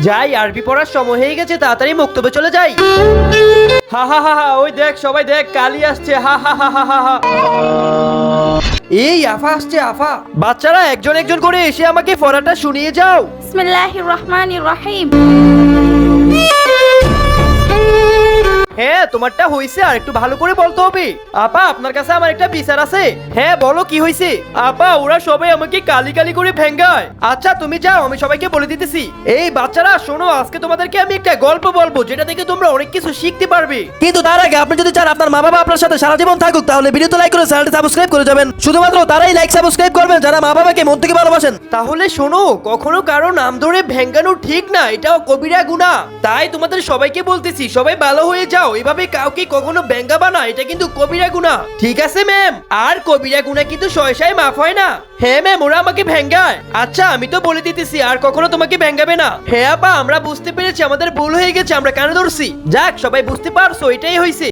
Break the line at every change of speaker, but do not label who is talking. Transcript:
যাই, আরবি পড়ার সময় হয়ে গেছে, তাড়াতাড়ি মক্তবে চলে যাই। হা হা হা হা, ওই দেখ সবাই দেখ, কালি আসছে, হা হা হা হা হা হা। এই আফা আসছে, আফা। বাচ্চারা একজন একজন করে এসে আমাকে পড়াটা শুনিয়ে যাও।
বিসমিল্লাহির রহমানির রহিম।
হ্যাঁ, তোমারটা হইছে, আর একটু ভালো করে বলতে হবে। আপা, আপনার কাছে আমার একটা বিচার আছে। হ্যাঁ বলো, কি হইছে? আপা, ওরা সবাই আমাকে কালি কালি করে ভেঙ্গায়। আচ্ছা তুমি যাও, আমি সবাইকে বলে দিতেছি। এই বাচ্চারা শোনো, আজকে তোমাদেরকে আমি একটা গল্প বলবো, যেটা থেকে তোমরা অনেক কিছু শিখতে পারবে।
কিন্তু তার আগে আপনি যদি চান আপনার মা বাবা আপনার সাথে সারা জীবন থাকুক, তাহলে ভিডিওতে লাইক করে চ্যানেলটি সাবস্ক্রাইব করে যাবেন। শুধুমাত্র তারাই লাইক সাবস্ক্রাইব করবেন যারা মা বাবাকে মন থেকে ভালোবাসেন।
তাহলে শোনো, কখনো কারো নাম ধরে ভেঙ্গানো ঠিক না, এটাও কবিরা গুনাহ। তাই তোমাদের সবাইকে বলতেছি, সবাই ভালো হয়ে যাও। এভাবে কাউকে কখনো ভেঙ্গাবা না, এটা কিন্তু কবিরা গুনাহ। ঠিক আছে ম্যাম? আর কবিরা গুনাহ কিন্তু শয়শায় মাফ হয় না। হ্যাঁ ম্যাম, ওরা আমাকে ভেঙ্গায়। আচ্ছা আমি তো বলে দিতেছি, আর কখনো তোমাকে ভেঙ্গাবে না। হ্যাঁ আপা, আমরা বুঝতে পেরেছি, আমাদের ভুল হয়ে গেছে, আমরা কানে ধরছি। যাক, সবাই বুঝতে পারছো, এটাই হয়েছে।